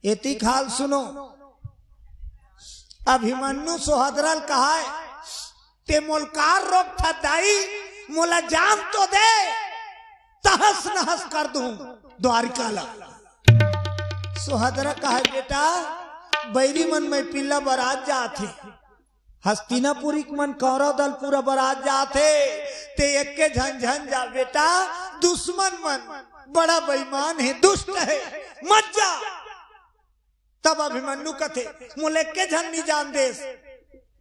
एती खाल सुनो, अभिमन्यु सोहदरल कहा है ते मोलकार रोक था दाई, मोला जान तो दे, तहस नहस कर दूं द्वारिका ला। सोहदरा कहा बेटा बैरी मन में पिल्ला बरात जाते, हस्तिनापुरी मन कौरव दल पूरा बरात जाते, ते एक के झंझन जा बेटा, दुश्मन मन बड़ा बेईमान है, दुष्ट है, मत जा। तब अभिमन्यु कथे मोले के झन नहीं जान दे,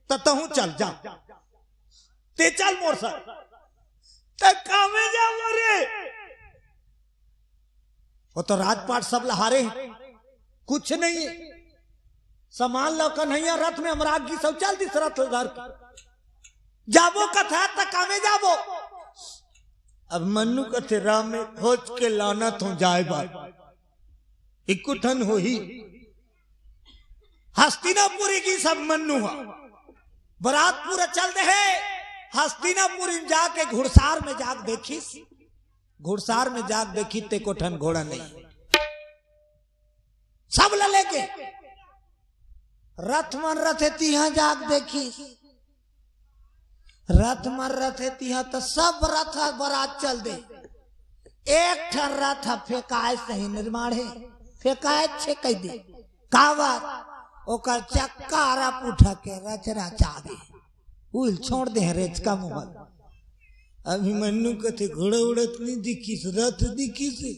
तहु चल जा, ते चल मोर सर कामे जा मोरे। वो तो राजपाट सब लहारे हैं, कुछ नहीं है, सामान लो कन्हैया रथ में अमराग की सब चल दिस रथ उधर जाबो कथा तक कामे जाबो। अब मन्नू कथे राम में खोज के लाना तो जाए बात इकुठन हो ही। हस्तिनापुरी की सब मन्नू हुआ, बरात पूरा चल दे है। हस्तिनापुरी में जाके घुड़सार में जाग देखी, घुड़सार में जाग देखी ते कोठन घोड़ा नहीं, सब लले के रथ मन रथे तिहा जाग देखी, रथ मन रथे तिहा तो सब रथ बरात चल दे। एक ठन रथ फेकाए सही निर्माण है, फेकाए छे कह दे कावर ओकर चक्का रप उठा के रचरा चादे उल छोड़ दे रेच का मुहल। अभिमन्यु कथे घोड़ा उड़त नहीं दिखी, रथ दिखी से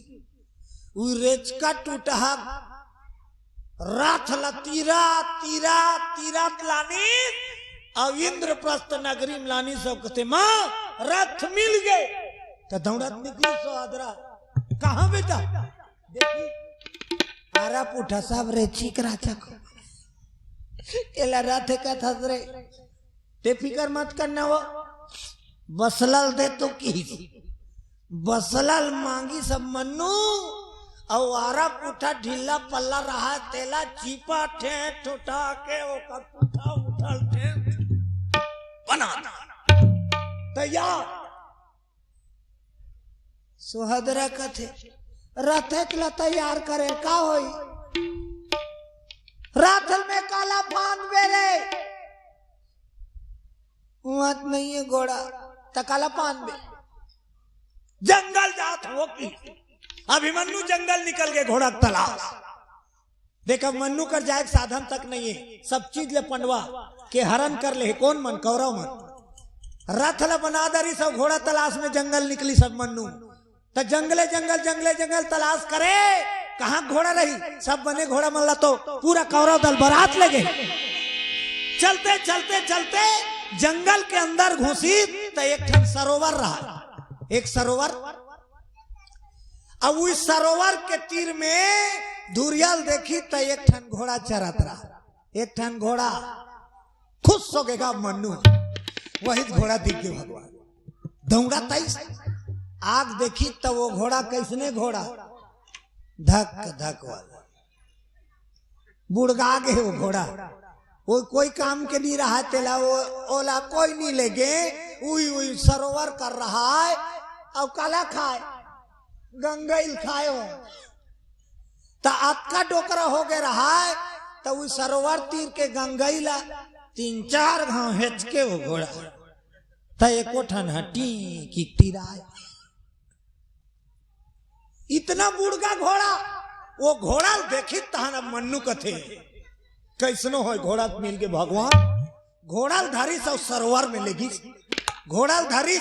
उ रेच का टूटा रथ तीरा तीरा तीरा लानी। अब इंद्रप्रस्थ नगरी में लानी सब कहते माँ रथ मिल गए, तो दौड़त निकली सोहदरा, कहाँ बेटा देखी आरा पुठा सब रे चीकरा चको एला रथ का थसरे, ते फिकर मत करना, वो बसलल दे तो की बसलल मांगी सब मन्नू, और आरा पुठा ढीला पल्ला रहा तेला चीपा ठेठ उठा के ओकर पुठा उठल ठेठ बना तैयार। सोहदरा कथे रथ ला तैयार करे का होई, राथल में काला फान बेले मत नहीं है घोड़ा तो काला पान बे जंगल जात हो की। अभिमन्यु जंगल निकल के घोड़ा तलाश, देखा मन्नू कर जाए साधन तक नहीं है, सब चीज ले पंडवा के हरण कर ले, कौन मन कौरव मन रथ ला बना दरी, सब घोड़ा तलाश में जंगल निकली सब मन्नू, तो जंगले जंगल जंगले जंगल तलाश करे, कहाँ घोड़ा रही, सब बने घोड़ा मल्ला तो पूरा कौरव दल बारात लगे। चलते चलते चलते जंगल के अंदर घुसी तो एक ठन सरोवर रहा, एक सरोवर। अब उस सरोवर के तीर में धुरियाल देखी तो एक ठन घोड़ा चरत रहा, एक ठन घोड़ा खुश हो गएगा मन्नू, वही घोड़ा दिख गया भगवान दौड़ा तईस आग देखी तो वो घोड़ा कैसने घोड़ा धक धक वाला बुड़गा गए वो घोड़ा, वो कोई काम के नहीं रहा तेला, वो ओला कोई नहीं लेगे, उई उई सरोवर कर रहा है। अब काला खाए गंगैल खाए हो तो आपका डोकरा हो गया रहा है, तो उस सरोवर तीर के गंगैला 3-4 घाव हेच के वो घोड़ा तो एको ठन हटी की टिराए, इतना बुड़गा घोड़ा। वो घोड़ा देखी तहना मन्नू कथे कैसनो हो घोड़ा मिल के भगवान, घोड़ा धारी सब सरोवर में लेगी, घोड़ा धारी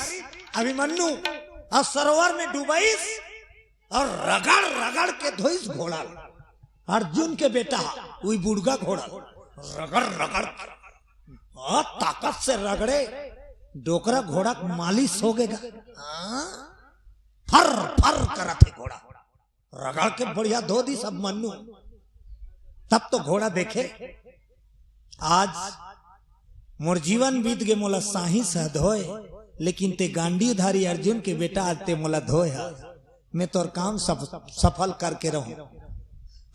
अभिमन्यु और सरोवर में डूबाईस और रगड़ रगड़ के धोईस घोड़ा। अर्जुन के बेटा वही बुड़गा घोड़ा रगड़ रगड़ ताकत से रगड़े, डोकरा घोड़ा मालिश हो गएगा, फर फर करा थे घोड़ा, रगड़ के बढ़िया धो दी सब मन्नू। तब तो घोड़ा देखे आज मोर जीवन बीत गे मोला साही सह धोए, लेकिन ते गांडीधारी अर्जुन के बेटा आज ते मोला धोए, मैं तोर काम सफल करके रहूं।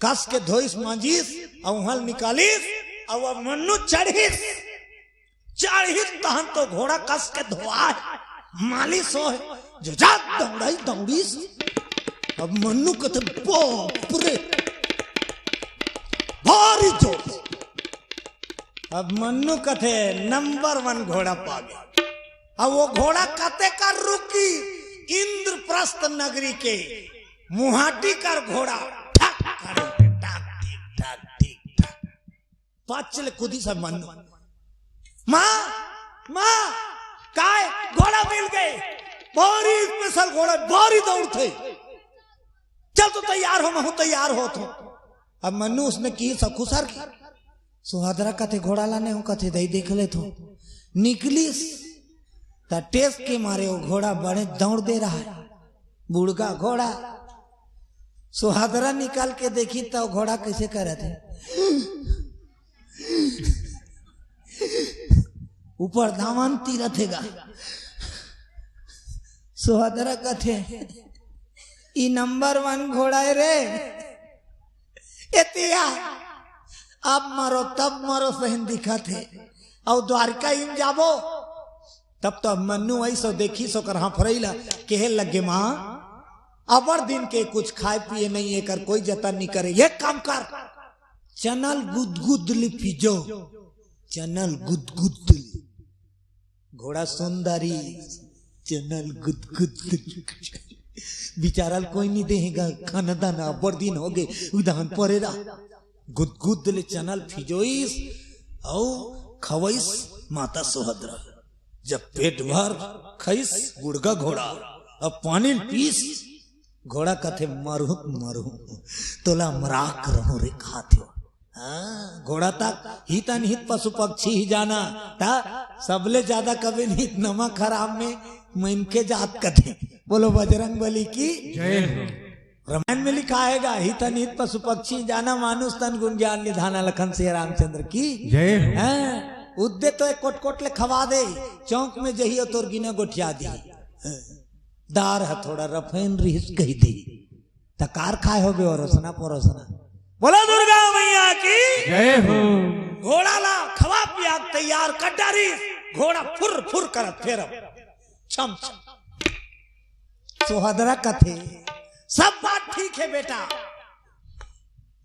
कस के धोइस मांझिस और हल निकालिस और मन्नू चढ़िस तहन तो घोड़ा कस के धोआ मालिश हो जो जा दौड़ाई दौड़ीस। अब मन्नू कहते बाप रे भारी जोर से। अब मन्नू कथे नंबर 1 घोड़ा पा गया। अब वो घोड़ा कते कर रुकी इंद्रप्रस्थ नगरी के मुहाटी कर घोड़ा ठक करे ठक ठीक ठक ठीक ठक पाचले कुदी सब मन्नू माँ माँ काय घोड़ा मिल गए भारी स्पेशल घोड़ा भारी दौड़ थे चल तो तैयार हो मैं तैयार हो तो। अब मन्नू उसने की सखुसर की सुहादरा कथे घोड़ा लाने हो कथे दही देख ले तो निकलीस टेस्ट के मारे वो घोड़ा बड़े दौड़ दे रहा है बूढ़ा घोड़ा। सुहादरा निकाल के देखी तो घोड़ा कैसे कर रहे थे ऊपर दामन तीरथेगा। सुहादरा कथे ई नंबर 1 घोड़ा है रे एतिया अब मरो तब मरो सहन दिखा थे और द्वारका इन जाबो तब तो मन्नू ऐसो देखी सो कर हाँ फरैला कहे लगे माँ अबर दिन के कुछ खाए पिए नहीं है कर कोई जतन नहीं करे ये काम कर चनल गुदगुद लिपिजो चनल गुदगुद घोड़ा सुंदरी चनल गुदगुद बिचारल कोई नहीं देगा खाना दाना अबर दिन हो गए उदाहरण परेरा गुदगुद ले चनल फिजोइस और खवैस माता सुहद्रा जब पेट भर खैस गुड़गा घोड़ा अब पानी पीस घोड़ा कथे मरहु मरहु तोला मराक रहो रे खाते घोड़ा तक हित अनहित पशु पक्षी ही जाना ता सबले ज्यादा कभी नहीं नमक खराब में इनके जात कथे बोलो बजरंग बली की जय हो। रामायण में लिखा आएगा हित अनहित पशु पक्षी जाना मानुष तन गुण ज्ञान निधाना लखन से रामचंद्र की जय हो। उद्दे तो एक कोट कोट ले खवा दे चौक में जही तोर गिना गोठिया दी दार है थोड़ा रफेन रिस कही दी तकार खाए हो गए और रोसना परोसना बोला दुर्गा मैया की जय हो। घोड़ा ला खवा पिया तैयार कटारी घोड़ा फुर फुर करत फेर छम छम सुहादरा कथे सब बात ठीक है बेटा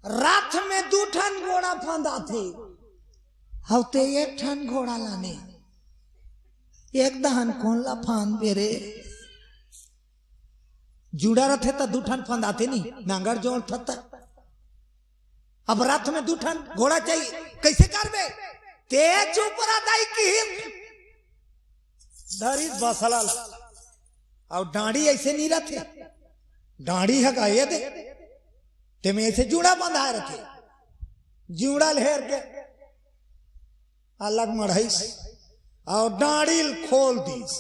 रात में 2 ठन घोड़ा फंदा थे हवते 1 ठन घोड़ा लाने एक दहन कौन ला फान बेरे जुड़ा रथे तो 2 ठन फंद आते नहीं नांगर जोड़ थता अब रात में 2 ठन घोड़ा चाहिए कैसे करबे तेज ऊपर आदाई की धरी बसला और डांडी ऐसे नहीं रथे डांडी है का ये दे ते में ऐसे जुड़ा बंधा रखे जुड़ा लहेर के अलग मढ़ाई और डांडील खोल दीस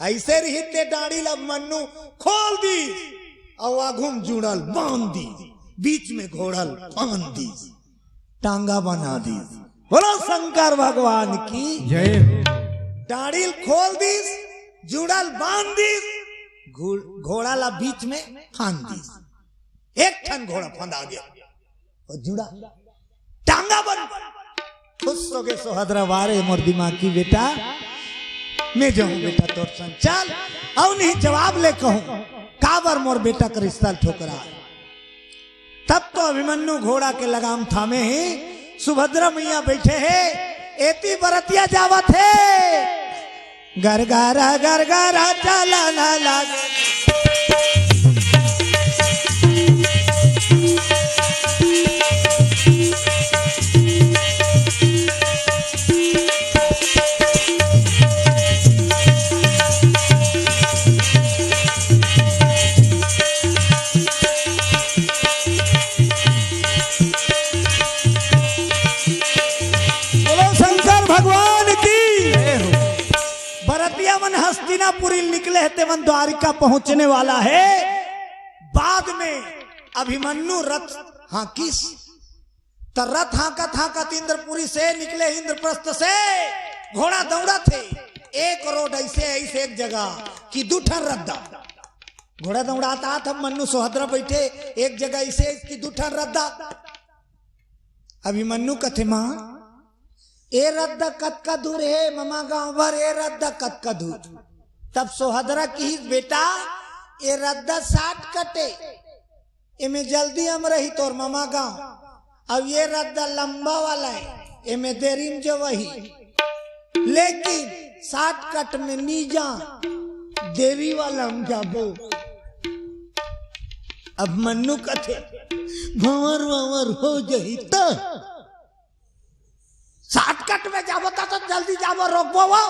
ऐसे रहते डांडील अब मन्नू खोल दी और आघुम जुड़ल बांध दी बीच में घोड़ल बांध दी टांगा बना दी बोलो शंकर भगवान की जय हो। डांडील खोल दी जुड़ल बांध दी घोड़ा ला बीच में फांद दी 1 ठन घोड़ा फंदा गया और जुड़ा टांगा बन खुश हो गए सुहद्रा वारे मोर दिमाग की बेटा मैं जाऊं बेटा तोर संग चल और नहीं जवाब ले कहूं काबर मोर बेटा का रिश्ता ठोकरा तब तो अभिमन्यु घोड़ा के लगाम थामे ही सुभद्रा मैया बैठे हैं एती बरतिया जावत है गरगारा गरगारा चला ना लागे हस्तिनापुरी निकले थे मन द्वारिका पहुंचने वाला है। बाद में अभिमन्यु रथ हाकिस तो रथ हाकत हाकत इंद्रपुरी से निकले इंद्रप्रस्थ से घोड़ा दौड़ा थे एक रोड ऐसे ऐसे एक जगह कि 2 ठन रद्दा घोड़ा दौड़ाता था मन्नू सुहद्रा बैठे एक जगह ऐसे इसकी 2 ठन रद्दा अभिमन्यु कथे मां ए रद्दा कत का दूर है ममा गांव भर ए रद्दा कत का दूर तब सुहद्रा की बेटा ए रद्दा 60 कटे इमे जल्दी हम रही तोर ममा गांव अब ये रद्दा लंबा वाला है, एमे देरी में जो वही, लेकिन शॉर्टकट में नी जा देरी वाला हम जाबो। अब मन्नू कथे भंवर वंवर हो जही तो शॉर्टकट में जाबो तो जल्दी जाबो, रोकबो वो।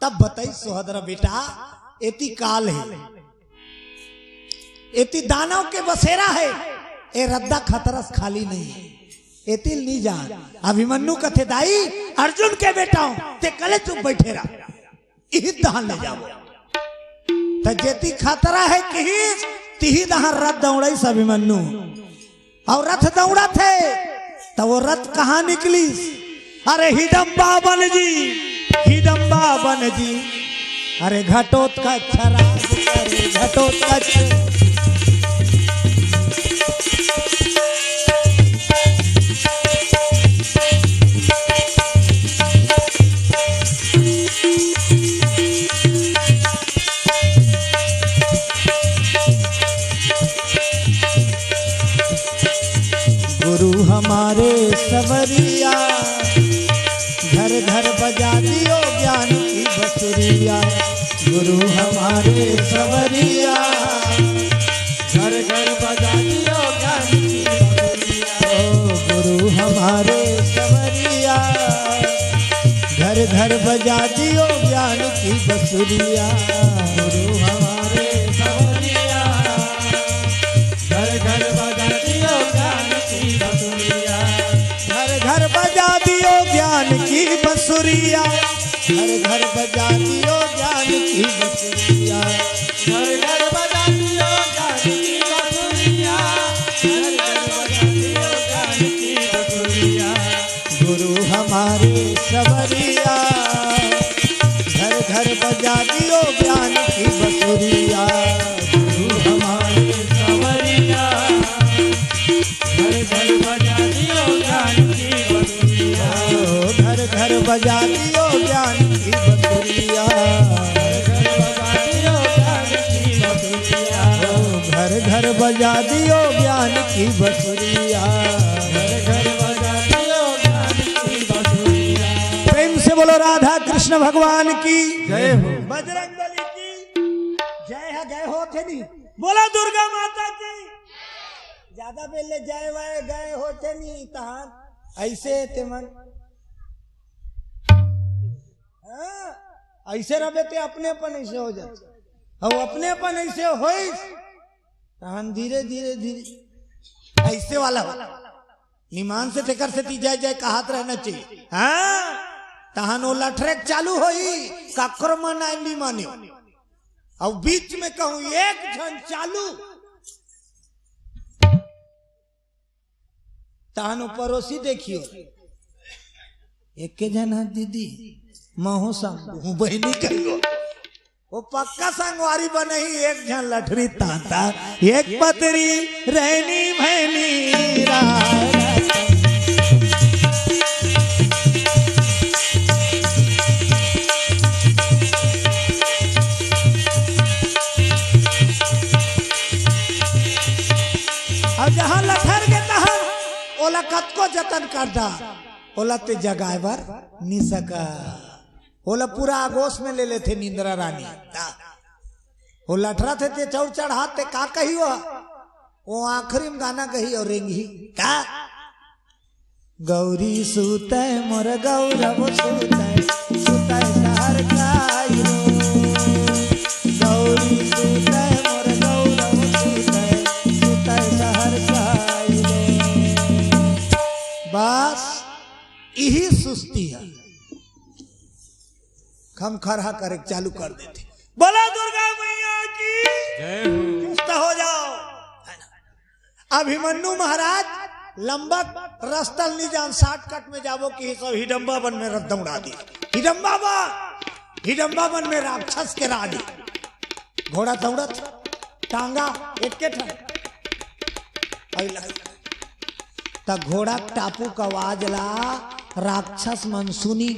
तब बताई सोहदरा बेटा, एती काल है, एती दानव के बसेरा है, ए रद्दा खतरस खाली नहीं है, एती नहीं जान। अभिमन्यु कथे दाई अर्जुन के बेटा ते कले चुप बैठे रहा, इही दहान ले जाओ। त जेती खतरा है किहिस तिही दहान रथ दौड़ाई अभिमन्यु, और रथ दौड़ा थे तो वो रथ कहाँ निकली? अरे हिडम्बा बन जी, हिडम्बा बन जी, अरे घटोत्कच राज करे घटोत्कच। गुरु हमारे सवरिया, घर घर बजा दियो ज्ञान की बसुरिया। गुरु हमारे सवरिया, घर घर बजा दियो ज्ञान की बसुरिया। ओ गुरु हमारे सवरिया, घर घर बजा दियो ज्ञान की बसुरिया। गुरु हमारे सवरिया, घर घर बजा दियो ज्ञान की बसुरिया। घर घर बजा दियो ज्ञान की बसुरिया, घर घर बजा दियो ज्ञान की बसुरिया। घर घर बजा दियो ज्ञान की बसुरिया, घर घर बजा दियो ज्ञान की बसुरिया। गुरु हमारे सवरिया, घर घर बजा दियो ज्ञान की बसुरिया। गुरु हमारे सवरिया, घर घर बजा दियो ज्ञान की बसुरिया। घर घर बजा दियो ज्ञान की बसुरिया, घर घर बजा दियो ज्ञान की बसुरिया। घर घर बजा दियो ज्ञान की बसुरिया। प्रेम से बोलो राधा कृष्ण भगवान की जय हो, बजरंगबली की जय है। गए हो थे नहीं, बोला दुर्गा माता की। ज्यादा बेले जय वाय गए होते नहीं तहां ऐसे ते मन ऐसे रहे थे, अपने अपन ऐसे हो जाते, और अपने अपन ऐसे हो तहां धीरे धीरे धीरे ऐसे वाला हो। निमान से तेकर से ती जय जय कहत रहना चाहिए। हाँ तहां ओला ट्रैक चालू होई काकर मन आई नहीं माने, और बीच में कहूं एक जन चालू तहानु पड़ोसी देखियो, एक के जना दीदी महू संग बहनी कहियो, वो पक्का संगवारी बने ही। एक जन लठरी तांता, एक पतरी रहनी भैनी अब जहां लठर के तहां ओला कतको जतन करदा, ओला ते जगाए बर नी सका। ओला पूरा आगोश में ले लेते नींदरा रानी, वो लठरा थे ते चौड़ चढ़ाते का कही वो आखिरी में गाना कही और रेंगी का गौरी सूते मोर गौरव सूते सूते शहर काई रो। गौरी सूते मोर गौरव सूते सूते शहर काई रो। बस यही सुस्ती है, हम खरहा करे चालू कर देते। बोला दुर्गा मैया की जय हो। हो जाओ। अभिमन्यु महाराज लंबा रास्ता नहीं जान, शॉर्टकट में जाबो कि सब हिडम्बा वन में रथ दौड़ा दी। हिडम्बा वन में राक्षस के राज, घोड़ा दौड़त टांगा एक के तब घोड़ा टापू का आवाज ला राक्षस मन सुनी,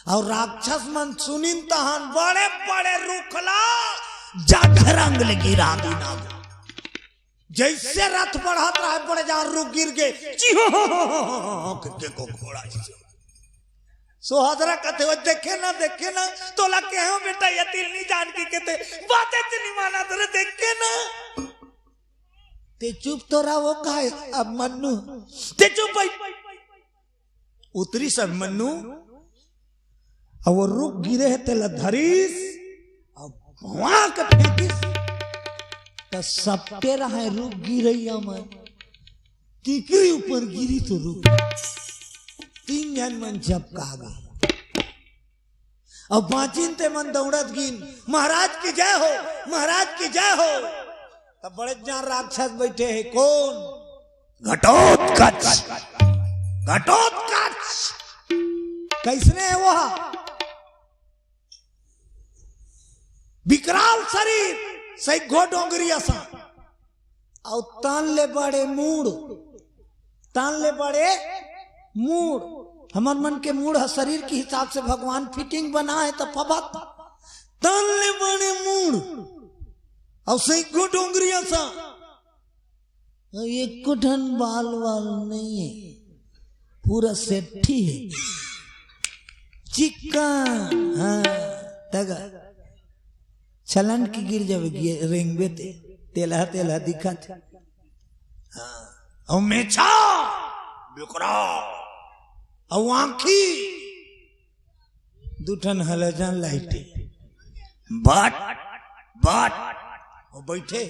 और राक्षस मन सुनिन तहन बड़े बड़े रुखला जाठरंग गिरा दी नाग, जैसे रथ बढ़त रहा पड़े जहां रुक गिर गए को घोड़ा सोहदरा कहते हो देखे ना तो लगे हो बेटा ये तिल नहीं जान के कहते बातें नहीं माना तेरे देखे ना ते चुप तो रहा वो कहा अब मन्नू ते चुप भाई उतरी सब मन्नू अब वो रुक गिरे है तेला धरीस अब वहां के फेंकिस तो सब पे रहा है रुक गिरैया में टिकरी ऊपर गिरी तो रुक 3 जन मन झपका गए अब बाचिन ते मन दौड़त गिन महाराज की जय हो महाराज की जय हो। तब बड़े जान राक्षस बैठे हैं कौन घटोत्कच कैसने है वो विकराल शरीर सही घो डोंगरी असा और तान ले बड़े मूड हमार मन के मूड है शरीर के हिसाब से भगवान फिटिंग बना है तो फबत तान ले बड़े मूड और सही घो डोंगरी असा एक कुठन बाल नहीं है पूरा सेठी है चिकन हाँ तगा छलन की गिर जावे रेंगबे तेला दिखा थे हाँ मेछा बिकरा और आंखी दुठन हलजान लाइटे बाट और बैठे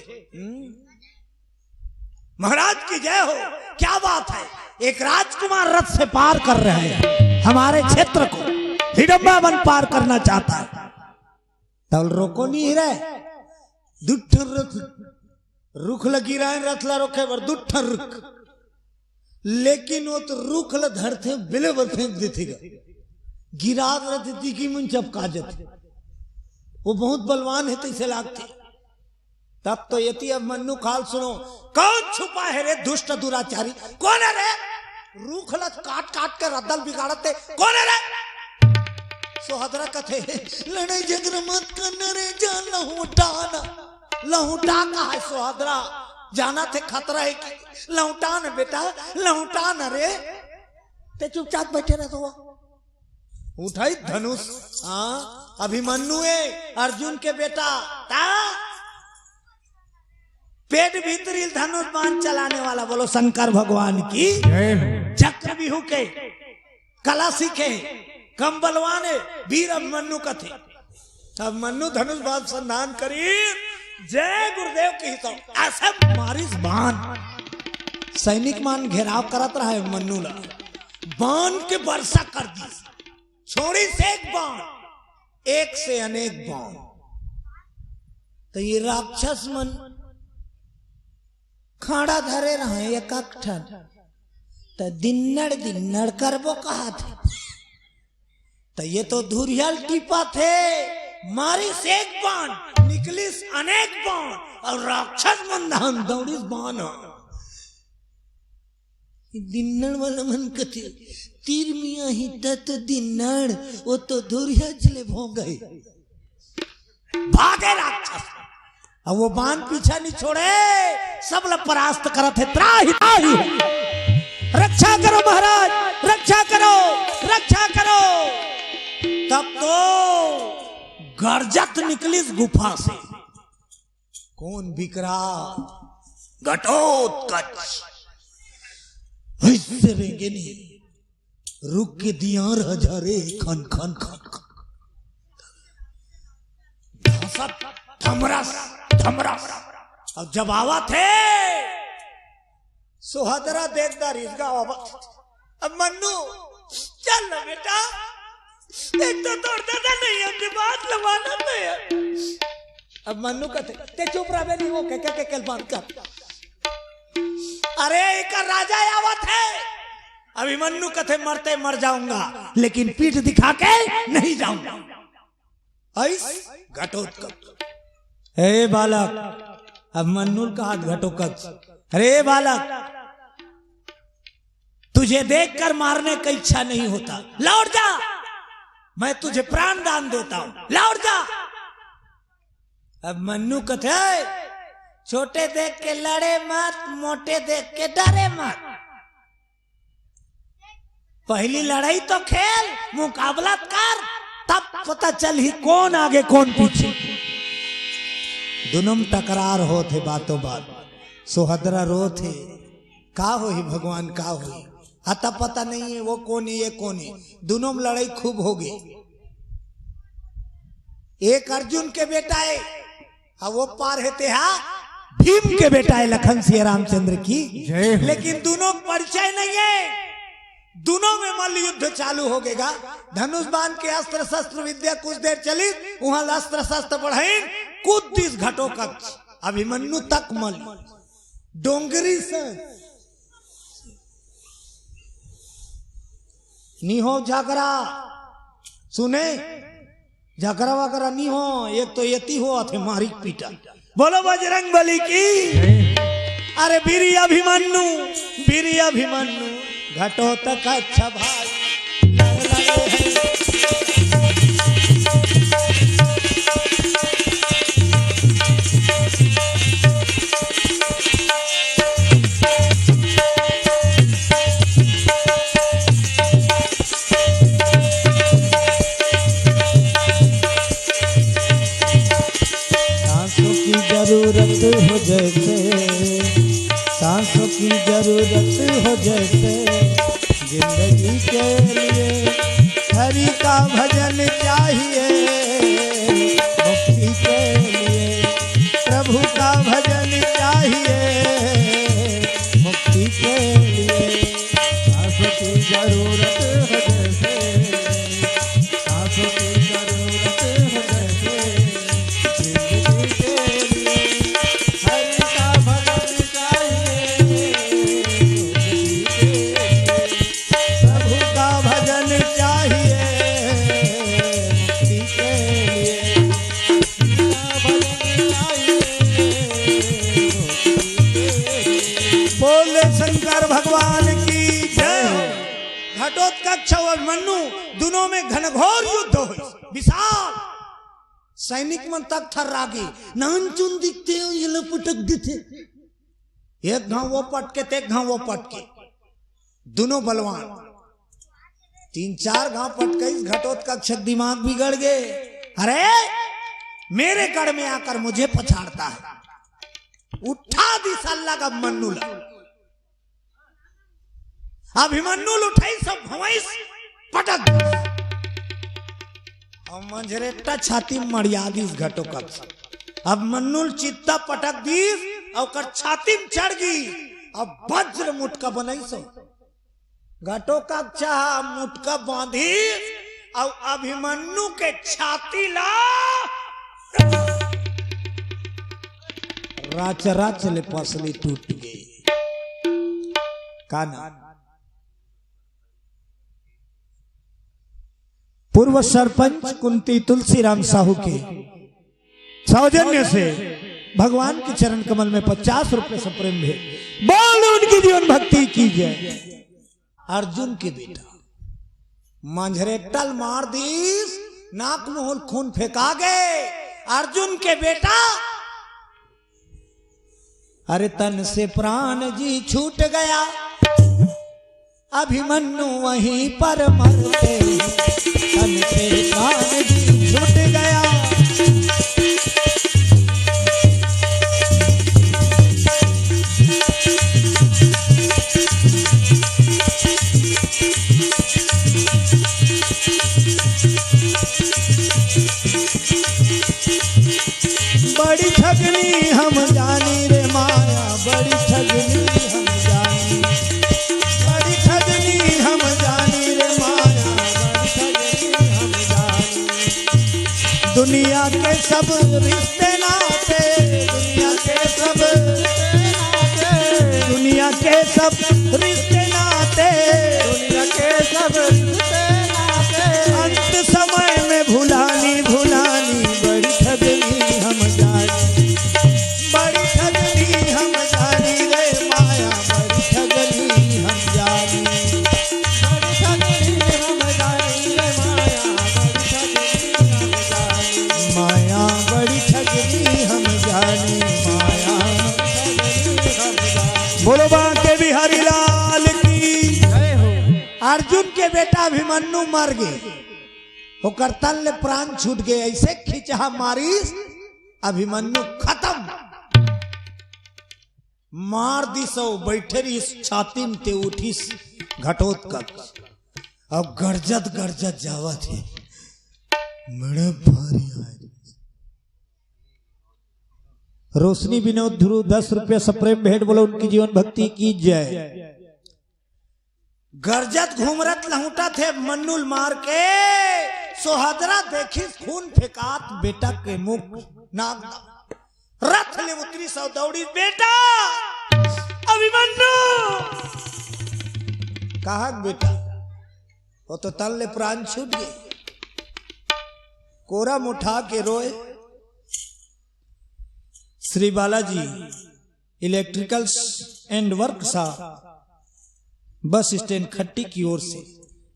महाराज की जय हो। क्या बात है एक राजकुमार रथ से पार कर रहे हैं हमारे क्षेत्र को हिडम्बा वन पार करना चाहता है तब रोको नहीं रहे दुठर रथ रुख लगी रहा है रथ ला रोके वर दुठर रुख लेकिन वो तो रुख ला धरते बिले वर फेंक देते गिरात रहती की मुन चपका जाते वो बहुत बलवान है तैसे लागते तब तो यति अब मन्नू खाल सुनो कौन छुपा है रे दुष्ट दुराचारी कौन है रे रूख लत काट के रद्दल बिगाड़ते कौन है रे सोहदरा कथे लड़ाई झगड़ा मत करना रे जान लहुटा का है सोहदरा जाना थे खतरा है कि लहुटा न बेटा लहुटा न रे ते चुपचाप बैठे रहे तो उठाई धनुष हाँ अभिमन्यु है अर्जुन के बेटा ता पेट भीतरी धनुष बाण चलाने वाला बोलो शंकर भगवान की चक्र बिहू के कला सीखे कम बलवान वीर अभिमन्यु का थे अब मन्नू धनुष बाण संधान करी जय गुरुदेव की हिसाब ऐसे मारिस बाण सैनिक मान घेराव करत रहा है मन्नू ला बाण के वर्षा कर दी छोड़ी से एक बाण एक से अनेक बाण तो ये राक्षस मन खाड़ा धरे रहे एक अक्षर तो दिन्नड़ करबो कहा थे तो ये तो धुरियल टीपा थे मारी से एक बाण निकलिस अनेक बाण और राक्षस मंदान दौड़िस बाण दिन्नड़ वाला मन कथे तीर मिया ही तत दिन्नड़ वो तो धुरिया चले भोग गए भागे राक्षस अब वो बाण पीछा नहीं छोड़े सब लोग परास्त करत है त्राही रक्षा करो महाराज रक्षा करो तब तो गर्जत निकलिस गुफा से कौन बिकरा घटोत्कच ऐसे रहेंगे नहीं रुक के दियार हजारे खन खन खन थमरस अब जब आवा थे सुहादरा देखदार इसका अब मन्नू चल ना बेटा एक तो दौड़ता नहीं अपनी बात लवाना नहीं अब मन्नू कहते ते चुप रहा नहीं वो के कल बात कर अरे एक राजा आवत है अभिमन्यु कहते मरते मर जाऊंगा लेकिन पीठ दिखा के नहीं जाऊंगा घटोत्कच हे बालक अब मन्नू का हाथ घटोत्कच अरे बालक तुझे देखकर मारने का इच्छा नहीं होता लौट जा मैं तुझे प्राण दान देता हूं लौट जा अब मन्नू कहते छोटे देख के लड़े मत, मोटे देख के डरे मत। पहली लड़ाई तो खेल, मुकाबला कर, तब पता चल ही कौन आगे कौन पीछे। दोनों टकरार हो थे, बातों बात सोहदरा रो थे, का हो ही भगवान का हो, अता पता नहीं है वो कौन है ये कौन है। दोनों में लड़ाई खूब हो गई। एक अर्जुन के बेटा है और वो पार हेते हा भीम के बेटा है लखन सिंह रामचंद्र की। लेकिन दोनों परिचय नहीं है। दोनों में मल्ल युद्ध चालू हो गएगा। धनुष बाण के अस्त्र शस्त्र विद्या कुछ देर चली, वहां अस्त्र शस्त्र बढ़ाई, कूद इस घटो कक्ष अभिमन्यु तक मल डोंगरी से नहीं हो जागरा, सुने जागरा वगैरह नहीं हो, एक तो यति हो थे मारी पीटा। बोलो बजरंग बली की। अरे वीर अभिमन्यु घटो तक अच्छा भाई जरूरत हो जैसे, सांसों की जरूरत हो जैसे, जिंदगी के लिए हरि का भजन चाहिए। मुक्ति के लिए प्रभु का भजन चाहिए। मुक्ति के लिए सांसों की जरूरत हो जैसे, सांसों की जरूरत हो जैसे, जिंदगी के भगवान की जय। घटोत्कच और अभिमन्यु दोनों में घनघोर युद्ध हुई। विशाल सैनिक मन तक थर्रागे, नान चुन दिखते हो ये लपटक दिखे, एक घाव वो पटके ते एक घाव वो पटके, दोनों बलवान 3-4 घाव पटके। इस घटोत्कच दिमाग बिगड़ गए। अरे मेरे गढ़ में आकर मुझे पछाड़ता है। उठा दी सल्ला का मन्नू अभिमन्यु उठाई सब भवैस पटक और मंझरेटा छाती मरियादी घटो कक्ष। अब मन्नुल चित्ता पटक दीस और कर छाती में चढ़ गई। अब वज्र मुटका बनाई सो घटो कक्ष मुटका बांधी और अभिमन्यु के छाती ला राच राच ले पसली टूट गई। काना पूर्व सरपंच कुंती तुलसीराम साहू के सौजन्य से भगवान के चरण कमल में 50 रुपए से प्रेम भेज बोल उनकी जीवन भक्ति कीजिए। अर्जुन के बेटा मंझरेटल मार दीस, नाक मुहल खून फेंका गए। अर्जुन के बेटा अरे तन से प्राण जी छूट गया। अभिमन्यु वहीं पर मरते, तन से प्राण जी छूट गया। बड़ी ठगनी हम जानी रे माया, बड़ी ठगनी हम जानी, बड़ी ठगनी हम जानी रे माया, बड़ी ठगनी हम जानी। दुनिया के सब रिश्ते नाते, दुनिया के सब नाते, दुनिया के सब रिश्ते नाते, दुनिया के सब रिश्ते नाते, अंत समय में भुलानी भुलानी बड़ी ठगनी हम जानी, बड़ी ठगनी हम जानी रे माया, बड़ी ठगनी हम जानी, बड़ी ठगनी हम जानी रे माया, बड़ी ठगनी हम जानी, माया बड़ी ठगनी हम जानी, माया बोलो बांके बिहारी लाल की। अर्जुन के बेटा अभिमन्यु मर गए, ओकर तन ले प्राण छूट गए, ऐसे खिंचा मारी अभिमन्यु खत्म। मार दी सो बैठे रही छाती में ते उठी घटोत्कच, अब गरजत गरजत जावत है बड़े भारी आए। रोशनी विनोद ध्रुव 10 रुपया सप्रेम भेंट, बोलो उनकी जीवन भक्ति की जय। गरजत घूमरत लहुटा थे मन्नुल मार के, सोहदरा देखी खून फेंकात बेटा के मुख नाक रथ ले उतरी सौ दौड़ी, बेटा अभिमन्यु कहा बेटा, वो तो तल ले प्राण छूट गए। कोरम उठा के रोए। Shri Balaji electricals and workshop bus stand खट्टी की ओर से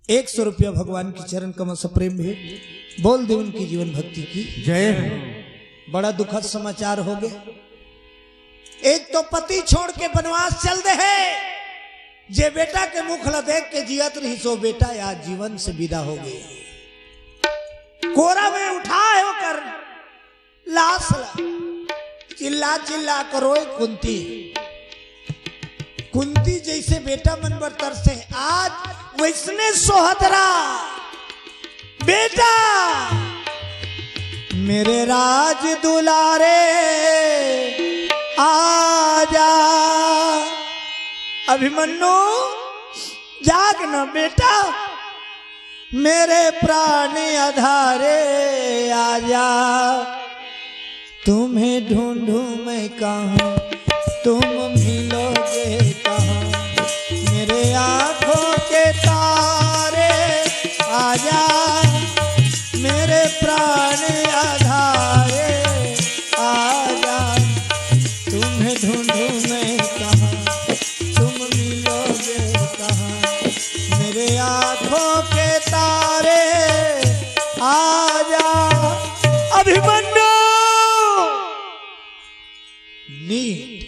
100 रुपया भगवान की चरण कमल से प्रेम भेंट, बोल दे उनकी जीवन भक्ति की जय। बड़ा दुखद समाचार हो गए। एक तो पति छोड़ के बनवास चल दे है, जे बेटा के मुख ला देख के जियत रही सो बेटा आज जीवन से विदा हो गए। कोरा में उठा है होकर लाश ला, चिल्ला चिल्ला करोए कुंती, कुंती जैसे बेटा मन पर तरसे आज वैसने सोहदरा बेटा मेरे राज दुलारे आजा। अभिमन्यु जाग न बेटा, मेरे प्राण आधारे आजा। तुम्हें ढूंढूं मैं कहाँ, तुम मिलोगे कहाँ, मेरे आँखों के तारे आजा, मेरे प्राण आधारे आजा। तुम्हें ढूंढूं मैं कहाँ, तुम मिलोगे कहाँ, मेरे आँखों के तारे आजा। अभिमन्यु नीट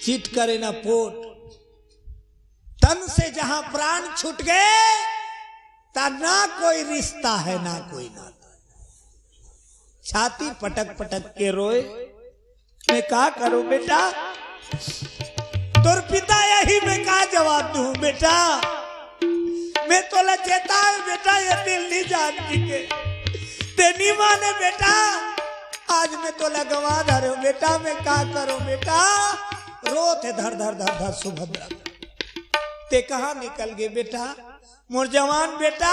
चित करे ना पोट, तन से जहां प्राण छूट गए ता ना कोई रिश्ता है ना कोई नाता। छाती पटक पटक के रोए, मैं क्या करूं बेटा, तुर पिता यही मैं क्या जवाब दूं बेटा, मैं तो लचेता है बेटा, ये दिल नहीं जानती के तेनी माने बेटा, आज मैं तो लगवा धर बेटा, मैं क्या करूं बेटा। रोते धर धर धर धर सुभद्रा, ते कहाँ निकल गए बेटा, मोर जवान बेटा,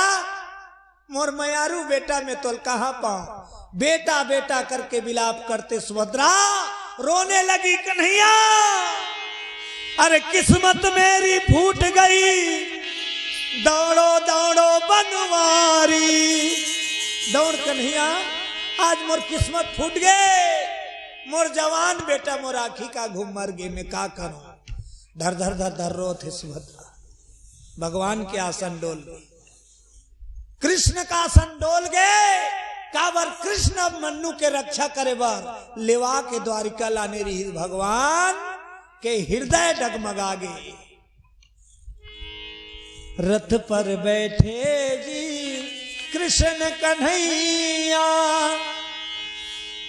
मोर मयारू बेटा, मैं तो कहाँ पाऊं। बेटा बेटा करके विलाप करते सुभद्रा रोने लगी। कन्हैया अरे किस्मत मेरी फूट गई, दौड़ो दौड़ो बनवारी। दौड़ कन्हैया, आज मोर किस्मत फूट गए, मोर जवान बेटा मोर आखी का घूम मर गए, मैं क्या करूं। धर धर धर धर रो थे सुभद्रा। भगवान के आसन डोल गए, कृष्ण का आसन डोल गए। काबर कृष्ण अब मन्नु के रक्षा करे बार लेवा के द्वारिका लाने रही, भगवान के हृदय डगमगा गए। रथ पर बैठे जी कृष्ण कन्हैया,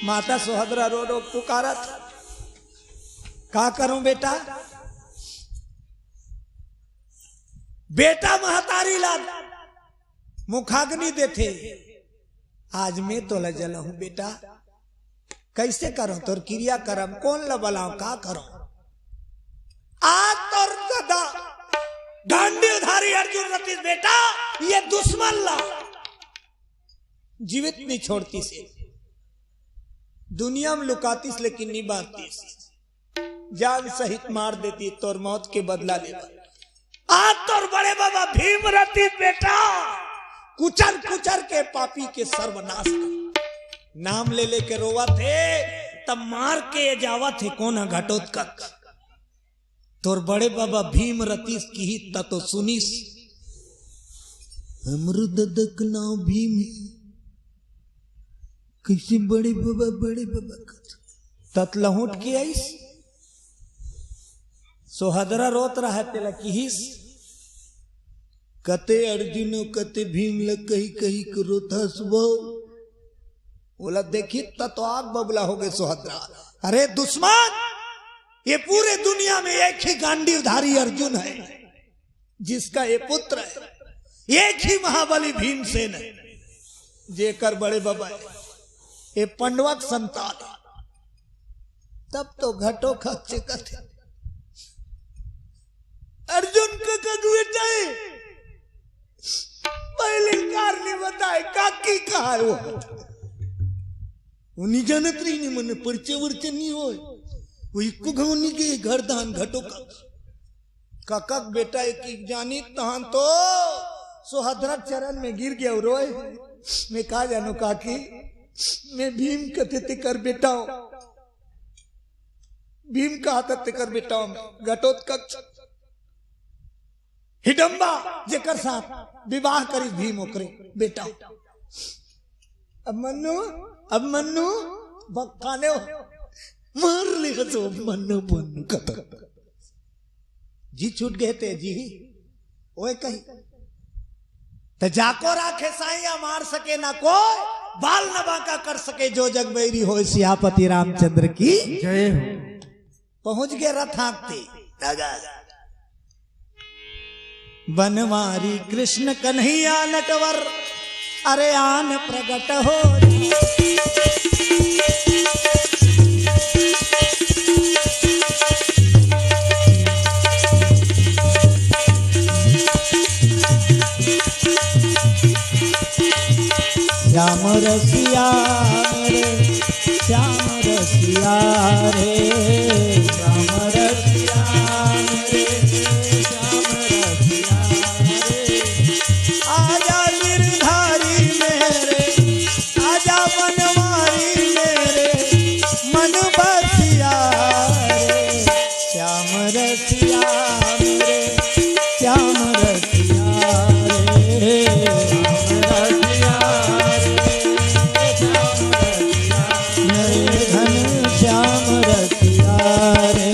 माता सुभद्रा रो रो पुकारत, का करूं बेटा, बेटा महतारी लाल मुखाग्नि देते, आज मैं तो लजल हूं बेटा, कैसे करूं तोर क्रिया करम, कौन लबलाऊं, का करूं। आज तोर गदा गांडीवधारी अर्जुन रतीस बेटा, ये दुश्मन ला जीवित नहीं छोड़ती से, दुनिया में लुकातीस लेकिन नहीं बांटतीस, जान सहित मार देती, तोर मौत के बदला लेवा। आज तोर बड़े बाबा भीम रतीस बेटा कुचर कुचर के पापी के सर्वनाश कर, नाम ले लेके रोवा थे तब मार के जावा थे कोना घटोत्कच। तोर बड़े बाबा भीम रतीस की ही तो सुनीस, हमरो ददक नाम भीम, कैसे बड़े बाबा ततलहुट की आईस। सोहदरा रोत रहा है तेला किहिस कते अर्जुन कते भीम ल कही कही को रोता सुबह बोला देखी तो आग बबला हो गए सोहदरा। अरे दुश्मन, ये पूरे दुनिया में एक ही गांडीवधारी अर्जुन है जिसका ये पुत्र है, एक ही महाबली भीमसेन है जेकर बड़े बाबा है, ये पंडवक संतान। तब तो घटो खच्चे कथे अर्जुन का बेटा है, पहले कार नहीं बताए काकी कहा है वो नहीं जानत रही नहीं मन परिचय वर्चय नहीं हो वो इक्को घवनी के घर दान घटो काका बेटा एक जानी तहान तो सोहदरा चरण में गिर गया रोए। मैं कहा जानो काकी मैं भीम कथे ते कर बेटा हूं, भीम का हाथ ते कर बेटा हूं। घटोत्कच हिडंबा जेकर साथ विवाह करी भीम ओकरे बेटा। अब मन्नू बकाने मार ले तो मन्नू मन्नू कतर जी छूट गए थे जी ओए कही तो जाको राखे साइया मार सके ना कोई बाल न बांका कर सके जो जग बैरी हो सियापति रामचंद्र की जय हो। पहुंच गए रथ हाँकते बनवारी कृष्ण कन्हैया नटवर अरे आन प्रगट हो श्याम रसिया रे श्याम रसिया रे श्याम रसिया रे श्याम रसिया रे आजा गिरधारी मेरे आजा बनवारी मेरे मन बसिया रे श्याम रसिया मेरे श्याम रसिया रे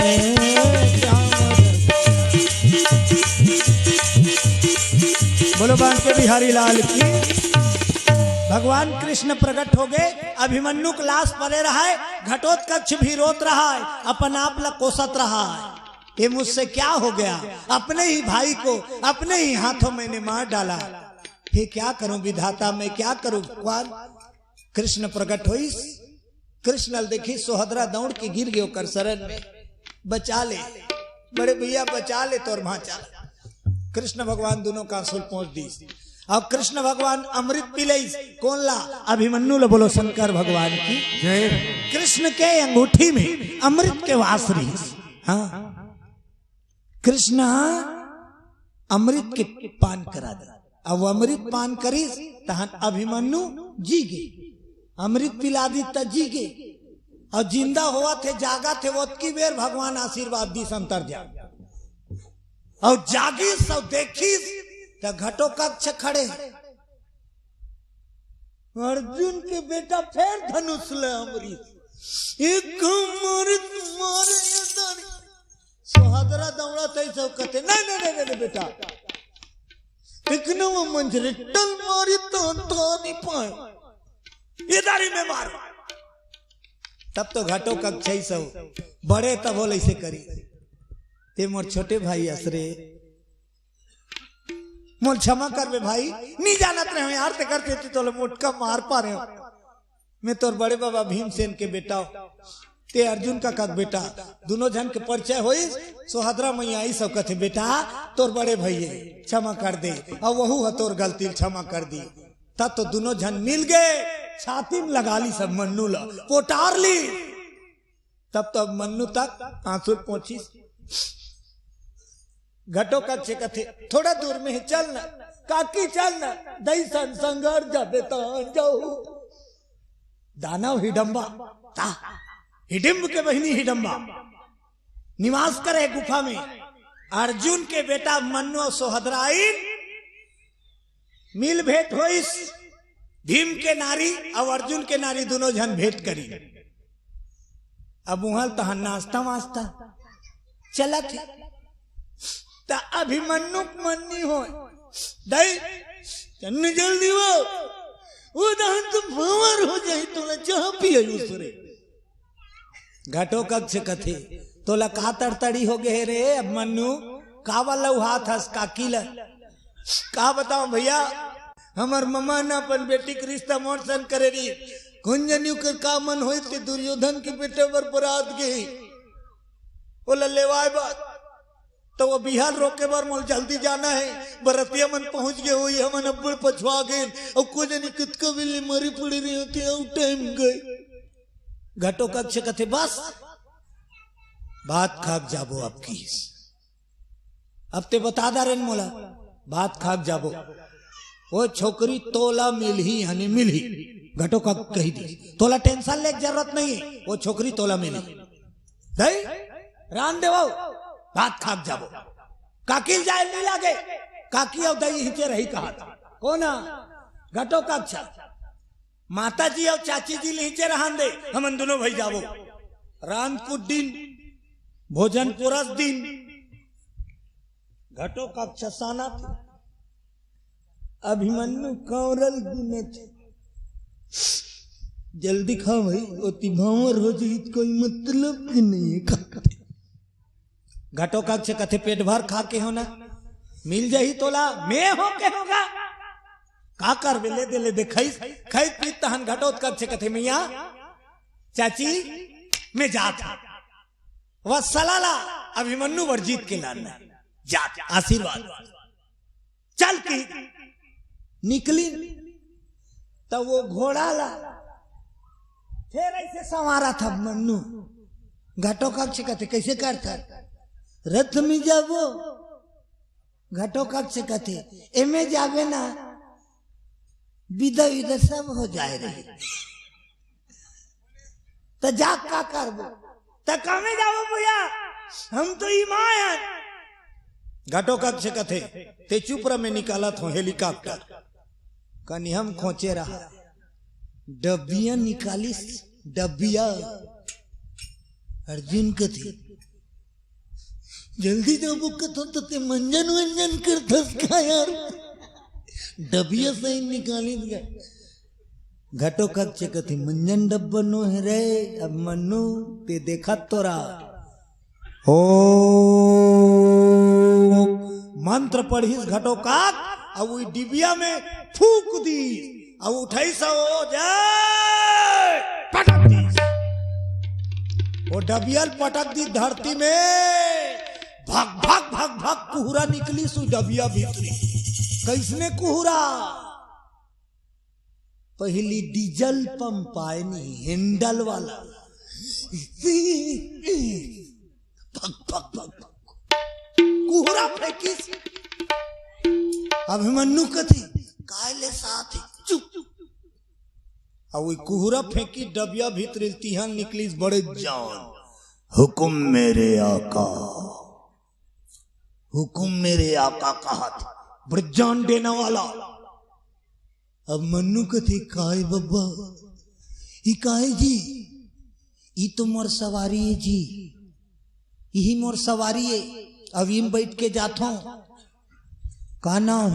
बोलो बांके बिहारी लाल की। भगवान कृष्ण प्रकट हो गए, अभिमन्यु का लाश पड़े रहा है, घटोत्कच भी रोत रहा है, अपन आप ला कोसत रहा है। ये मुझसे क्या हो गया, अपने ही भाई को अपने ही हाथों मैंने मार डाला, फिर क्या करूं विधाता, मैं क्या करूं भगवान। कृष्ण प्रकट हुई, कृष्ण देखी सोहदरा दौड़ के गिर गयो कर शरण में, बचा ले बड़े भैया बचा ले तोर भाचा। कृष्ण भगवान दोनों का आंसू पहुंच दी। अब कृष्ण भगवान अमृत पिले कौन ला, अभिमन्यु ला। बोलो शंकर भगवान की जय। कृष्ण के अंगूठी में अमृत के वास रही। हाँ कृष्ण अमृत के पान करा दे, अब अमृत पान करी तहन अभिमन्यु जी गए, अमृत पिला दी त जी गए, और जिंदा हुआ थे जागा थे वो की बेर भगवान आशीर्वाद दी संतर जा, और जागी सब देखी तो घटो कक्ष खड़े, अर्जुन के बेटा फिर धनुष ले अमृत, एक अमृत मारे सोहदरा दौड़ा थे सब कहते नहीं नहीं नहीं नहीं बेटा, लेकिन वो मंजरे टल मारी तो नहीं पाए, इधर में मारो। तब तो घटो कक्ष सब बड़े तब बोले ऐसे करी, ते मोर छोटे भाई असरे मोर क्षमा कर बे भाई, नहीं जानत रहे यार ते करते थे तो मोटका मार पा रहे हो, मैं तोर बड़े बाबा भीमसेन के बेटा ते अर्जुन का कक बेटा, दोनों जन के परिचय हुई। सोहदरा मैया आई सब कथे बेटा तोर बड़े भैया क्षमा कर दे, और वहू है तोर गलती क्षमा कर दी। तब तो दोनों जन मिल गए, छाती में लगा ली सब मन्नू ला पोटार ली। तब तो मन्नू तक आंसू पहुंची। घटो कक्षे कथे थोड़ा दूर में ही चलना काकी चलना, दई संघर्ष जाबे तो जाऊ। दानव हिडंबा ता हिडिंब के बहिनी हिडंबा निवास करे गुफा में, अर्जुन के बेटा मन्नु सोहदरा मिल भेंट होइस, भीम के नारी और अर्जुन के नारी दोनों जन भेंट करी। अब वहां तहन नाश्ता वास्ता चला थे, ता अभिमन्यु मन्नी हो दई चन्न जल्दी वो दहन तो भंवर हो जाए तोला चाह पिए उसरे घटो कक्ष कथे तोला का तड़तड़ी हो गए रे अभिमन्यु का वाला हाथ हस का किला का बताओ भैया हमार ममा ना अपन बेटी के रिश्ता मोरसन करे रही कुंजनियु कर का मन होई ते दुर्योधन की बेटे पर बरात गई बोला लेवाए बात तो वो बिहार रोके बार मोल जल्दी जाना है बरतिया मन पहुंच गए हुई हमन अब्बड़ पछवा गए और कुछ नहीं कित कबिले मरी पड़ी रही होती है टाइम गए घटो कक्ष कथे बस बात खाक जाबो आपकी अब ते बता दा रेन मोला बात खाक जाबो वो छोकरी तोला मिलही हनी मिलही घटो का कही दी तोला टेंशन ले जरूरत नहीं है वो छोकरी तोला मिली दई रान देवो बात खाक जाबो काकिल जाए नहीं लागे काकी और दई हिचे रही कहा था कोना घटो कक्षा माता जी और चाची जी लीचे रहन दे हमन दोनों भाई जाबो रानपुर दिन भोजन पुरस दिन घटो कक्षा साना अभिमन्यु कौरल गुनत जल्दी खाओ भाई ओती भावर हो जाए कोई मतलब की नहीं है घटो कक्ष कथे पेट भर खा के हो ना मिल जाही तोला मैं हो के होगा का कर ले दे खाई खाई पी तहन घटो कक्ष कथे मिया चाची मैं जाता वह सलाला अभिमन्यु वर्जित के लाना जा आशीर्वाद चल की निकली तब वो घोड़ा ला फिर ऐसे संवारा था मन्नू घटो कक्ष कथे कैसे करता रथ में जाबो घटो कक्ष कथे एमे जाबे ना विदा विदा सब हो जाए रही तो जा का करबो तो कमे जाबो भैया हम तो ईमान घटो कक्ष कथे ते चुपरा में निकाला था हेलीकॉप्टर कनी हम खोचे रहा डबिया निकाली डबिया अर्जुन कथी जल्दी जब तो ते मंजन वंजन करथस का यार डबिया सही निकाली दिया घटो कक्ष कथी मंजन डब्बनो है रे अब मन्नू ते देखा तोरा ओ मंत्र पढ़िस घटो काक अब वो डिबिया में फूक दी अब उठाई सा हो जाए पटक दी वो डबियल पटक दी धरती में भाग भाग भाग भाग कुहरा निकली सु डबिया भीतरी कैसने कुहरा पहली डीजल पंप आए नहीं हैंडल वाला भाग भाग भाग कुहरा फेंकी अभिमन्यु कथी काले साथ चुप अब वो कुहरा फेंकी डबिया भीतर तिहान निकली बड़े जान हुकुम मेरे आका कहा था बड़े जान देने वाला अब मन्नू कथी काहे बब्बा ई काहे जी ई तो मोर सवारी है जी यही मोर सवारी है अब इन बैठ के जाता हूं का नाम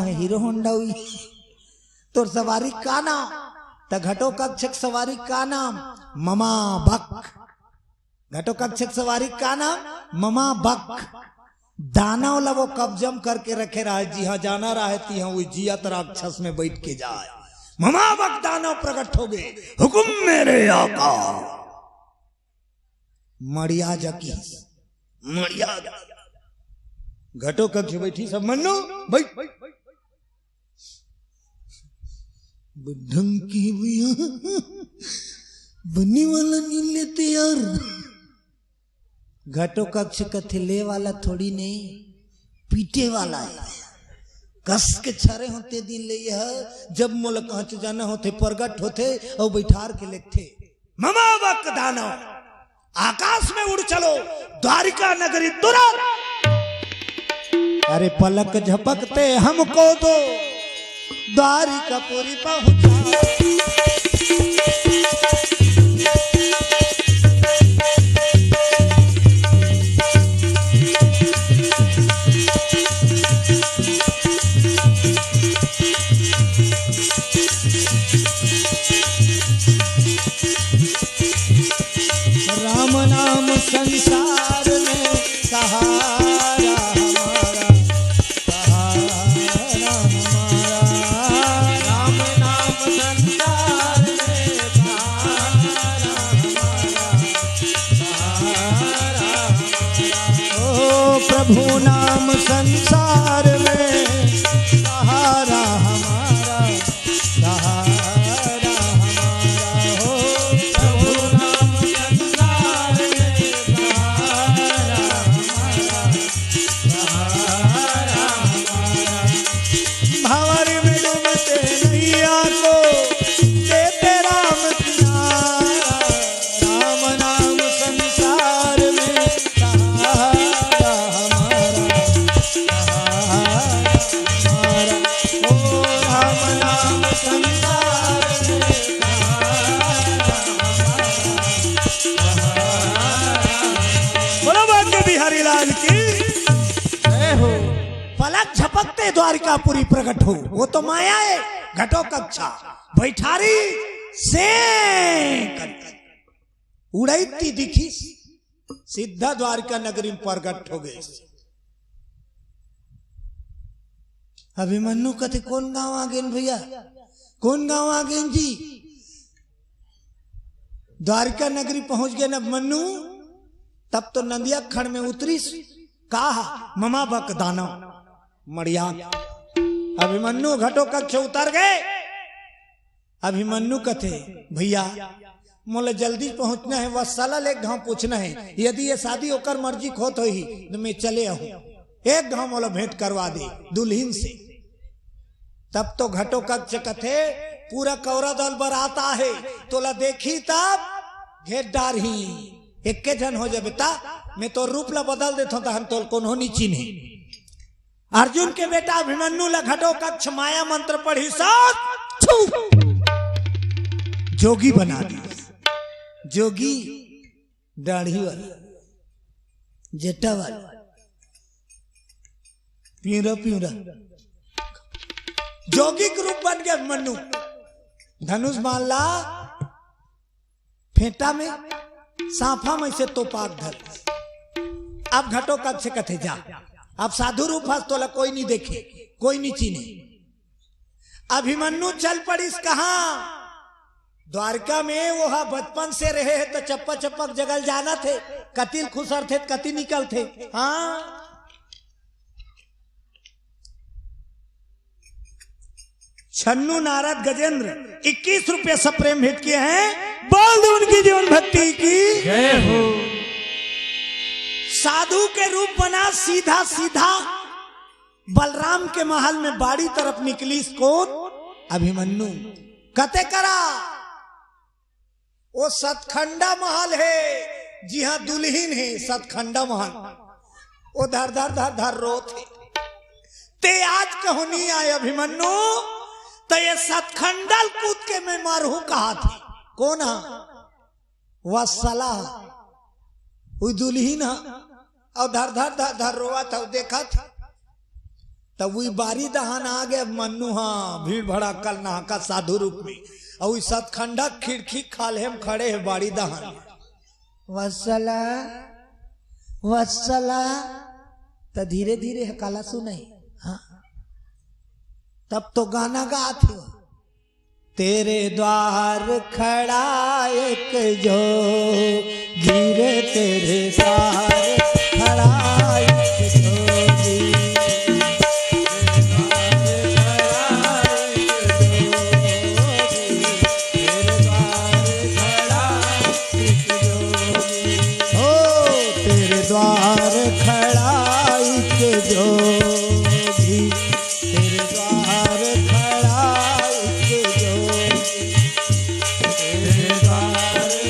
है हीरो होंडा हुई तो सवारी का नाम त घटो कक्षक सवारी का नाम ममा बक घटो कक्षक सवारी का नाम ममा बक दाना वाला वो कब्जम करके रखे रहा जी हाँ जाना रहती है वो जिया राक्षस में बैठ के जाए ममा बक दाना प्रकट हो गए हुकुम मेरे आका मड़िया जकी मड़िया घटो कक्ष बैठी सब मन्नो बैठ बुद्धंग की बनी वाला नहीं लेते यार घटो कक्ष कथिले वाला थोड़ी नहीं पीटे वाला है कस के छरे होते दिन ले यह जब मोल कहाँ जाना होते प्रगट होते और बैठार के लेते ममा वक दानो आकाश में उड़ चलो द्वारिका नगरी तुरंत अरे पलक झपकते हमको दो द्वारिकापुरी पहुंचा संसार में सहारा हमारा, सहारा हमारा। राम नाम संसार में सहारा हमारा, सहारा हमारा। ओ प्रभु नाम संसार में सहारा हमारा, सहारा हमारा। हो प्रभु नाम संसार में सहारा हमारा, सहारा हमारा। भंवर में डूबते नैया को देते राम किनारा, राम नाम संसार में सहारा हमारा, सहारा हमारा। ओ राम नाम संसार में सहारा हमारा। बोलो भाग्य बिहारी लाल की जय हो। पलक झपकते द्वारिकापुरी प्रकट हो, वो तो माया है घटो कक्षा बैठारी से उड़ती दिखी सीधा द्वारिका नगरी में प्रकट हो गए। अभिमन्यु कथे कौन गांव आ गए भैया, कौन गांव आ गए जी। द्वारिका नगरी पहुंच गए अभिमन्यु, तब तो नंदिया खड़ में उतरी कहा ममा बक दाना मड़िया। अभिमन्यु घटो कक्ष उतर गए। अभिमन्यु कथे भैया मोले जल्दी पहुंचना है, वत्सला एक घाव पूछना है, यदि ये शादी होकर मर्जी खोत हो ही तो मैं चले आऊं, एक घाव मोला भेंट करवा दे दुल्हीन से। तब तो घटो कक्ष कथे पूरा कौरा दल बराता है, तोला देखी तब घेर डार ही एक के जन हो जाए बेटा, मैं तो रूप ला बदल देता हूं हम तो कोनो नीची नहीं। अर्जुन के बेटा अभिमन्यु ला घटो कक्ष माया मंत्र पढ़ी साथ जोगी बना दी। जोगी दाढ़ी वाला जटा वाला पीरा पीरा जोगी के रूप बन गया अभिमन्यु। धनुष माला फेंटा में सांफा में से तो पाक धर। अब घटो कक्ष कथे जा, अब साधु रूप हस तोला कोई नहीं देखे, कोई नीची नहीं। अभिमन्यु चल पड़ीस कहा द्वारका में, वो बचपन से रहे तो चप्पा चप्पक जगल जाना थे, कतिल खुसर थे कति निकल थे। हाँ छन्नू नारद गजेंद्र 21 रुपये सप्रेम भेंट किए हैं। बोल दो उनकी जीवन भक्ति की जय हो। साधु के रूप बना सीधा सीधा बलराम के महल में बाड़ी तरफ निकली कौन अभिमन्यु। कते करा वो सतखंडा महल है, जी हाँ दुल्हीन है सतखंडा महल। वो धर धर धर धर रोत है ते आज कहनी आए अभिमन्यु, तो ये सतखंडल कूद के मैं मारू कहा थी कौन है वत्सला वही दुल्हीन और धर धर धर धर रोआ था देखा था। तब वही बारी दहान आ गया मन्नू, हाँ भीड़ भड़ा कल नहा का साधु रूप में, और सतखंडा खिड़की खाले हम खड़े है बाड़ी दहान। वत्सला वत्सला तो धीरे धीरे हकाला सुने। हाँ तब तो गाना गाते हो, तेरे द्वार खड़ा एक जो गिरे तेरे सार खड़ा एक जोगी, तेरे द्वार खड़ा एक जोगी, तेरे द्वार खड़ा एक जोगी, तेरे द्वार खड़ा एक जोगी, तेरे द्वार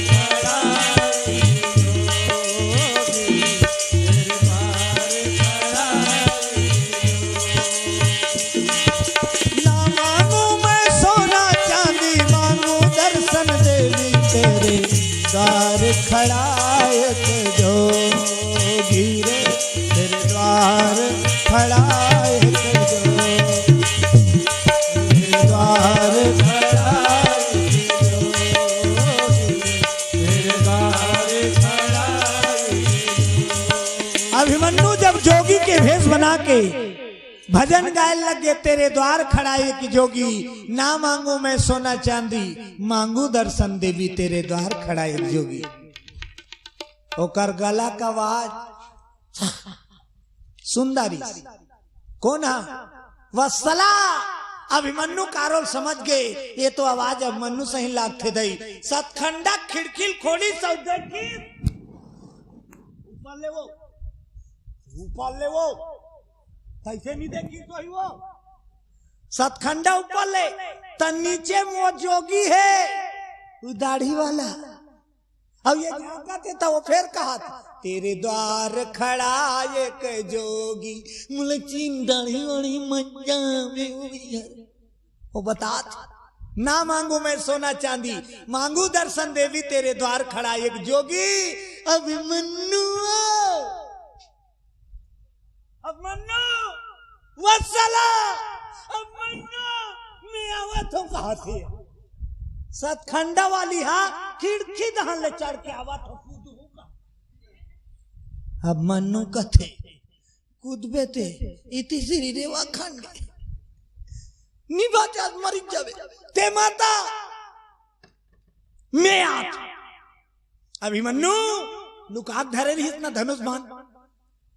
खड़ा एक जोगी, तेरे द्वार खड़ा ना मांगू मैं सोना चांदी, मांगू दर्शन देवी, तेरे द्वार खड़ा एक जोगी रे, तेरे द्वार खड़ा एक जोगी, तेरे द्वार खड़ा एक जोगी, तेरे द्वार खड़ा एक के भजन गाय लगे, तेरे द्वार खड़ा एक जोगी, ना मांगू मैं सोना चांदी, मांगू दर्शन देवी, तेरे द्वार खड़ा एक जोगी। ओकर गला का आवाज सुंदरी कौन है? वत्सला। अभिमन्यु कारोल समझ गए, ये तो आवाज अभिमन्यु सही लागते दई। सतखंडा खिड़की खोली सब देखी, ऊपर ले वो कैसे नहीं देखी तो ही वो सतखंडा ऊपर ले, तो नीचे वो जोगी है, वो दाढ़ी वाला। अब ये झांकते तो वो फिर कहा था, तेरे द्वार खड़ा एक जोगी, मुझे चीन दाढ़ी वाली मजा में वो बता, ना मांगू मैं सोना चांदी, मांगू दर्शन देवी, तेरे द्वार खड़ा एक जोगी। अभिमन्यु वत्सला, अभिमन्यु मैं आवत हूँ कहा थे? सतखंडा वाली हाँ खिड़की दहन ले चढ़ के आवत हो, कूद होगा। अब मन्नू कथे कूदबे थे इति श्री रेवा खंड निभाचा मरी जावे ते माता मैं आत। अभिमन्यु लुकात धरे रही इतना धनुष बाण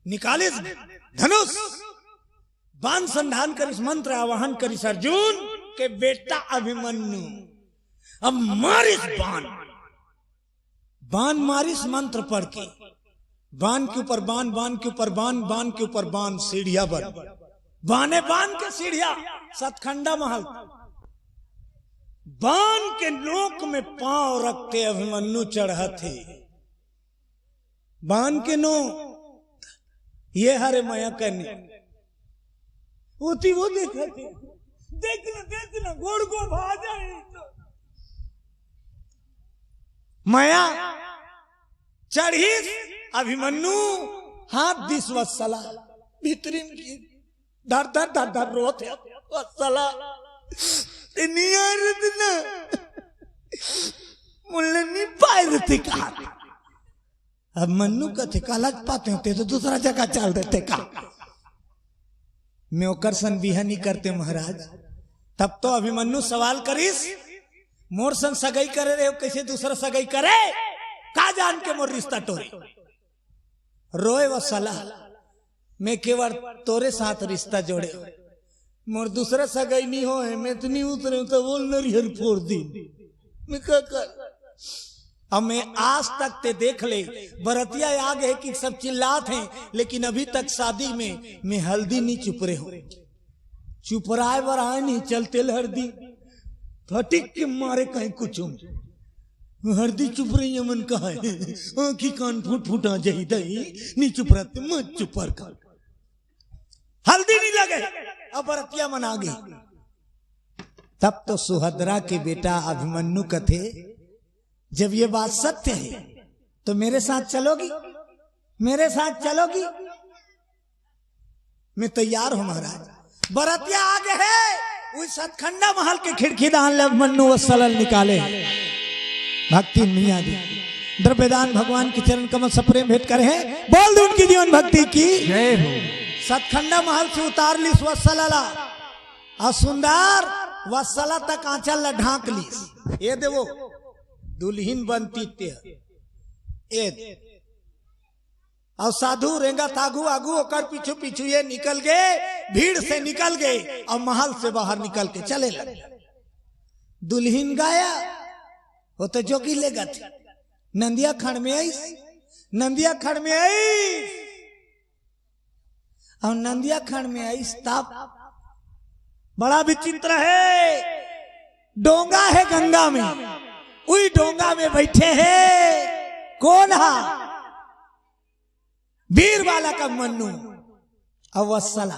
निकाले, धनुष बाण संधान करिस, मंत्र आवाहन करिस अर्जुन के बेटा अभिमन्यु। अब मारिस बाण मारिस मंत्र पढ़ के, बाण के ऊपर बाण, बाण के ऊपर बाण, बाण के ऊपर बाण, सीढ़िया बन बाने बाण के सीढ़िया। सतखंडा महल बाण के नोक में पांव रखते अभिमन्यु चढ़ते, बाण के नो ये हरे माया करने वो देखते, देखना गोड़ गोड़ भाग जाए माया चढ़ी। अभिमन्यु हाथ दिस वत्सला भीतरी धर धर धर धर रोते, वत्सला मुल्ले नहीं पाए थे कहा। अब मन्नू कथे कालज पाते होते तो दूसरा जगह चल देते का, मैं ओकरसन बिहा नहीं करते महाराज। तब तो अभिमन्यु सवाल करिस, मोर सन सगाई करे रहे कैसे दूसरा सगाई करे, का जान के मोर रिश्ता टोरे। रोए वत्सला मैं केवल तोरे साथ रिश्ता जोड़े, मोर दूसरा सगाई नहीं हो है, मैं तो नहीं उतरे तो बोल नरिहर फोड़ दी मैं क्या कर। अब मैं आज तक ते देख ले बरतिया आ गए कि सब चिल्लाते हैं, लेकिन अभी तक शादी में मैं हल्दी नहीं चुप रहे हो, चुप राय बराए नहीं चलते हल्दी फटिक के मारे कहीं कुछ हल्दी चुप रही है मन कहा है कि कान फूट फूटा जाही दही नहीं चुप रहते मत चुप कर, हल्दी नहीं लगे। अब बरतिया मना गई। तब तो सुभद्रा के बेटा अभिमन्यु कथे, जब ये बात सत्य है तो मेरे साथ चलोगी, मेरे साथ चलोगी? मैं तैयार हूं महाराज। बरतिया आगे है, उस सतखंडा महल के खिड़की दान अभिमन्यु वत्सला निकाले, भक्ति मिया दी द्रव्यदान भगवान के चरण कमल सप्रेम भेंट करे हैं, बोल दो उनकी जीवन भक्ति की जय हो। सतखंडा महल से उतार ली वत्सला और सुंदर वत्सला तक आंचल ढांक ली। ये देवो दुल्हीन बनती ते और साधु रेंगा तागु आगु होकर पीछू पीछू ये निकल गए, भीड़ से निकल गए और महल से बाहर निकल के चले लगे। दुल्हीन गाया वो तो जोगी ले गए, नंदिया खंड में आई, नंदिया खंड में आई और नंदिया खंड में आई तब बड़ा विचित्र है। डोंगा है गंगा में, उई डोंगा में बैठे हैं कौन है? वीर बाला का मन्नू और वत्सला।